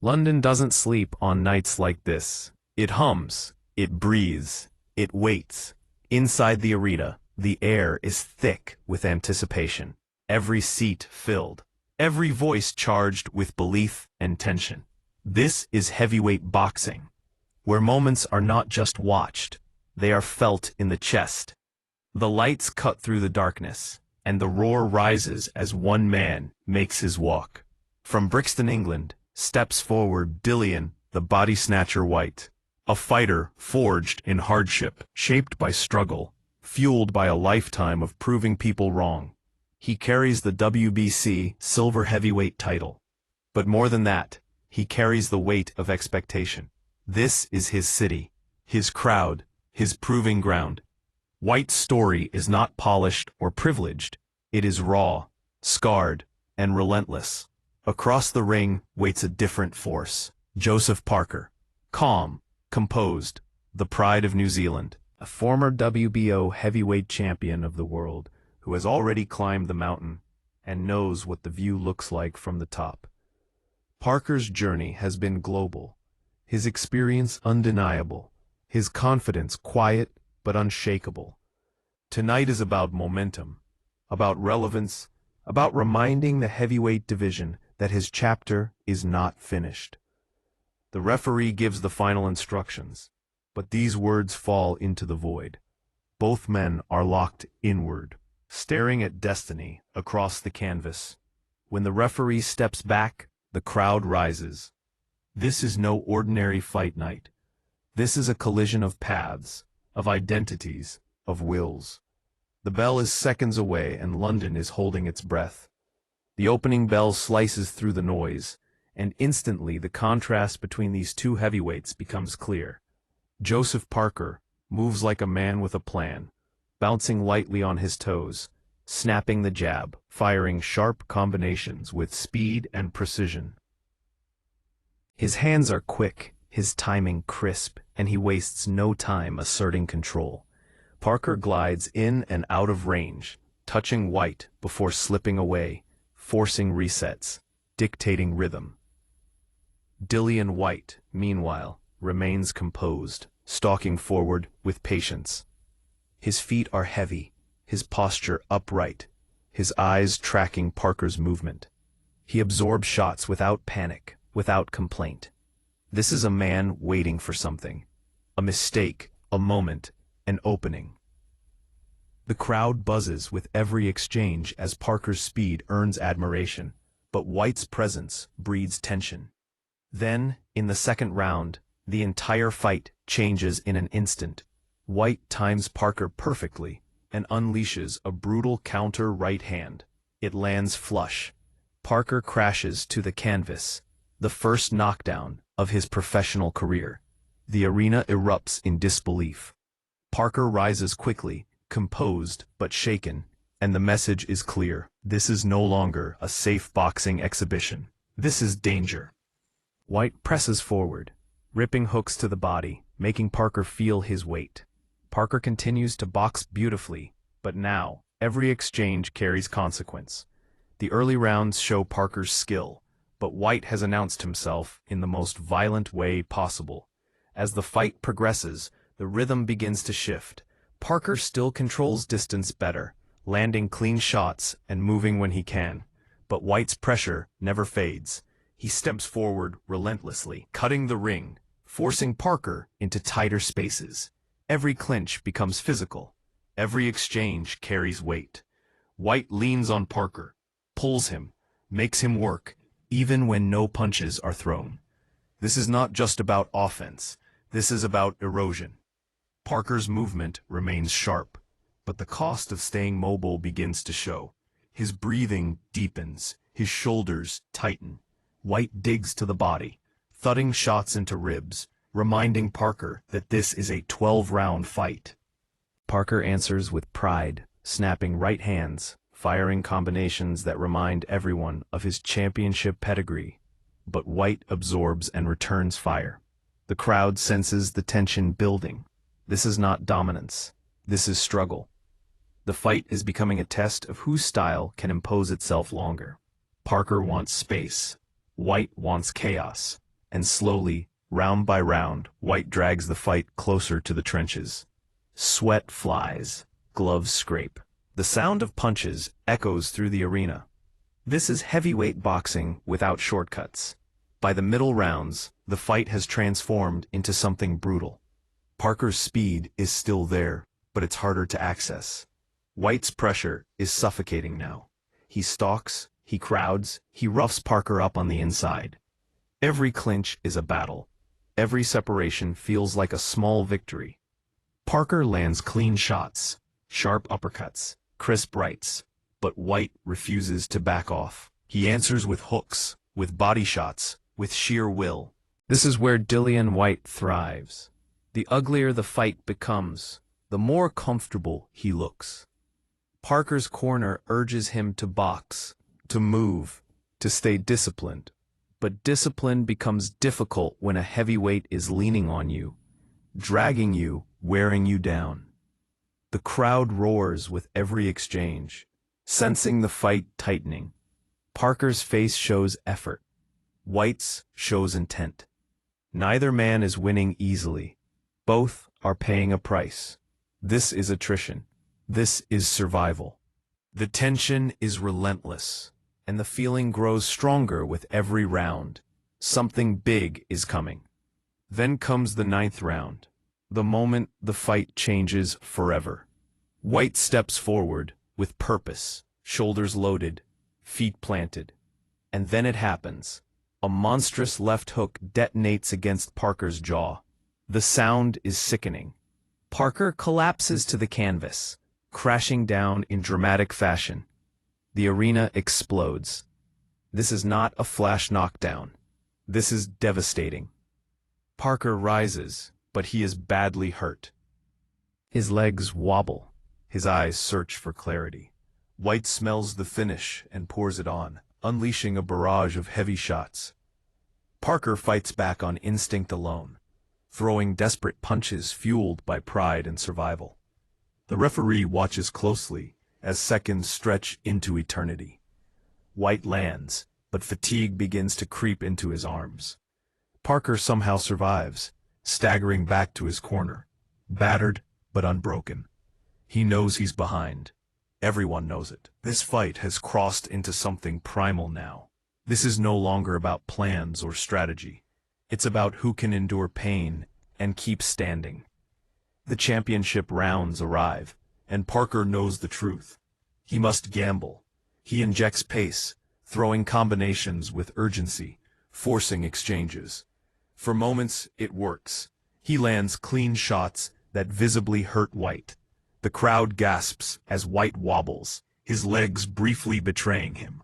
London doesn't sleep on nights like this. It hums, it breathes, it waits. Inside the arena, the air is thick with anticipation. Every seat filled, every voice charged with belief and tension. This is heavyweight boxing, where moments are not just watched, they are felt in the chest. The lights cut through the darkness, and the roar rises as one man makes his walk. From Brixton, England, steps forward Dillian, the Body Snatcher Whyte, a fighter forged in hardship, shaped by struggle, fueled by a lifetime of proving people wrong. He carries the WBC silver heavyweight title. But more than that, he carries the weight of expectation. This is his city, his crowd, his proving ground. Whyte's story is not polished or privileged. It is raw, scarred, and relentless. Across the ring waits a different force. Joseph Parker, calm, composed, the pride of New Zealand, a former WBO heavyweight champion of the world who has already climbed the mountain and knows what the view looks like from the top. Parker's journey has been global, his experience undeniable, his confidence quiet but unshakable. Tonight is about momentum, about relevance, about reminding the heavyweight division that his chapter is not finished. The referee gives the final instructions, but these words fall into the void. Both men are locked inward, staring at destiny across the canvas. When the referee steps back, the crowd rises. This is no ordinary fight night. This is a collision of paths, of identities, of wills. The bell is seconds away and London is holding its breath. The opening bell slices through the noise, and instantly the contrast between these two heavyweights becomes clear. Joseph Parker moves like a man with a plan, bouncing lightly on his toes, snapping the jab, firing sharp combinations with speed and precision. His hands are quick, his timing crisp, and he wastes no time asserting control. Parker glides in and out of range, touching Whyte before slipping away, forcing resets, dictating rhythm. Dillian Whyte, meanwhile, remains composed, stalking forward with patience. His feet are heavy, his posture upright, his eyes tracking Parker's movement. He absorbs shots without panic, without complaint. This is a man waiting for something. A mistake, a moment, an opening. The crowd buzzes with every exchange as Parker's speed earns admiration, but Whyte's presence breeds tension. Then, in the second round, the entire fight changes in an instant. Whyte times Parker perfectly and unleashes a brutal counter right hand. It lands flush. Parker crashes to the canvas, the first knockdown of his professional career. The arena erupts in disbelief. Parker rises quickly, composed but shaken, and the message is clear. This is no longer a safe boxing exhibition. This is danger. Whyte presses forward, ripping hooks to the body, making Parker feel his weight. Parker continues to box beautifully, but now, every exchange carries consequence. The early rounds show Parker's skill, but Whyte has announced himself in the most violent way possible. As the fight progresses, the rhythm begins to shift. Parker still controls distance better, landing clean shots and moving when he can. But Whyte's pressure never fades. He steps forward relentlessly, cutting the ring, forcing Parker into tighter spaces. Every clinch becomes physical. Every exchange carries weight. Whyte leans on Parker, pulls him, makes him work, even when no punches are thrown. This is not just about offense. This is about erosion. Parker's movement remains sharp, but the cost of staying mobile begins to show. His breathing deepens, his shoulders tighten. Whyte digs to the body, thudding shots into ribs, reminding Parker that this is a 12-round fight. Parker answers with pride, snapping right hands, firing combinations that remind everyone of his championship pedigree. But Whyte absorbs and returns fire. The crowd senses the tension building. This is not dominance. This is struggle. The fight is becoming a test of whose style can impose itself longer. Parker wants space. Whyte wants chaos. and slowly, round by round, Whyte drags the fight closer to the trenches. Sweat flies, gloves scrape. The sound of punches echoes through the arena. This is heavyweight boxing without shortcuts. By the middle rounds, the fight has transformed into something brutal. Parker's speed is still there, but it's harder to access. Whyte's pressure is suffocating now. He stalks, he crowds, he roughs Parker up on the inside. Every clinch is a battle. Every separation feels like a small victory. Parker lands clean shots, sharp uppercuts, crisp rights, but Whyte refuses to back off. He answers with hooks, with body shots, with sheer will. This is where Dillian Whyte thrives. The uglier the fight becomes, the more comfortable he looks. Parker's corner urges him to box, to move, to stay disciplined. But discipline becomes difficult when a heavyweight is leaning on you, dragging you, wearing you down. The crowd roars with every exchange, sensing the fight tightening. Parker's face shows effort. Whyte's shows intent. Neither man is winning easily. Both are paying a price. This is attrition. This is survival. The tension is relentless, and the feeling grows stronger with every round. Something big is coming. Then comes the 9th round, the moment the fight changes forever. Whyte steps forward, with purpose, shoulders loaded, feet planted. And then it happens. A monstrous left hook detonates against Parker's jaw. The sound is sickening. Parker collapses to the canvas, crashing down in dramatic fashion. The arena explodes. This is not a flash knockdown. This is devastating. Parker rises, but he is badly hurt. His legs wobble. His eyes search for clarity. Whyte smells the finish and pours it on, unleashing a barrage of heavy shots. Parker fights back on instinct alone, throwing desperate punches fueled by pride and survival. The referee watches closely as seconds stretch into eternity. Whyte lands, but fatigue begins to creep into his arms. Parker somehow survives, staggering back to his corner, battered but unbroken. He knows he's behind. Everyone knows it. This fight has crossed into something primal now. This is no longer about plans or strategy. It's about who can endure pain and keep standing. The championship rounds arrive, and Parker knows the truth. He must gamble. He injects pace, throwing combinations with urgency, forcing exchanges. For moments, it works. He lands clean shots that visibly hurt Whyte. The crowd gasps as Whyte wobbles, his legs briefly betraying him.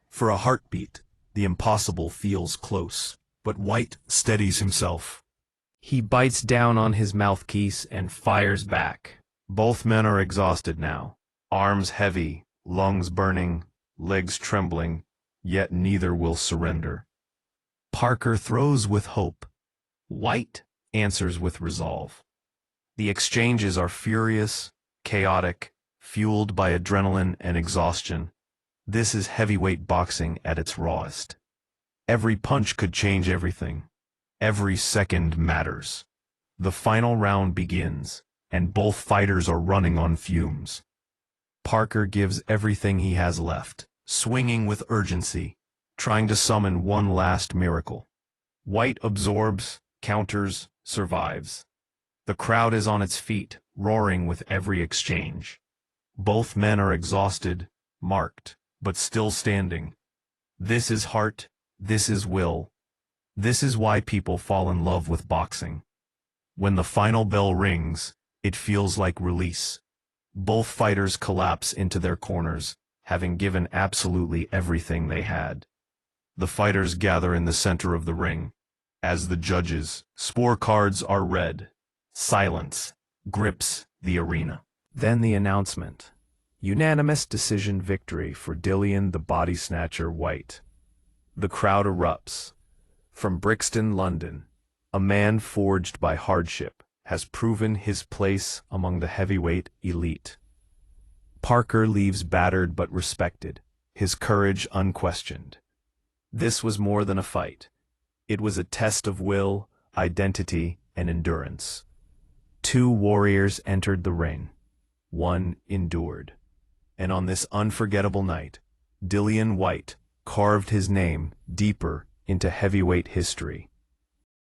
For a heartbeat, the impossible feels close, but Whyte steadies himself. He bites down on his mouthpiece and fires back. Both men are exhausted now, arms heavy, lungs burning, legs trembling, yet neither will surrender. Parker throws with hope. Whyte answers with resolve. The exchanges are furious, chaotic, fueled by adrenaline and exhaustion. This is heavyweight boxing at its rawest. Every punch could change everything. Every second matters. The final round begins, and both fighters are running on fumes. Parker gives everything he has left, swinging with urgency, trying to summon one last miracle. Whyte absorbs, counters, survives. The crowd is on its feet, roaring with every exchange. Both men are exhausted, marked, but still standing. This is heart, this is will. This is why people fall in love with boxing. When the final bell rings, it feels like release. Both fighters collapse into their corners, having given absolutely everything they had. The fighters gather in the center of the ring. As the judges' scorecards are read, silence grips the arena. Then the announcement. Unanimous decision victory for Dillian the Body Snatcher Whyte. The crowd erupts. From Brixton, London, a man forged by hardship has proven his place among the heavyweight elite. Parker leaves battered but respected, his courage unquestioned. This was more than a fight. It was a test of will, identity, and endurance. Two warriors entered the ring. One endured. And on this unforgettable night, Dillian Whyte carved his name deeper into heavyweight history.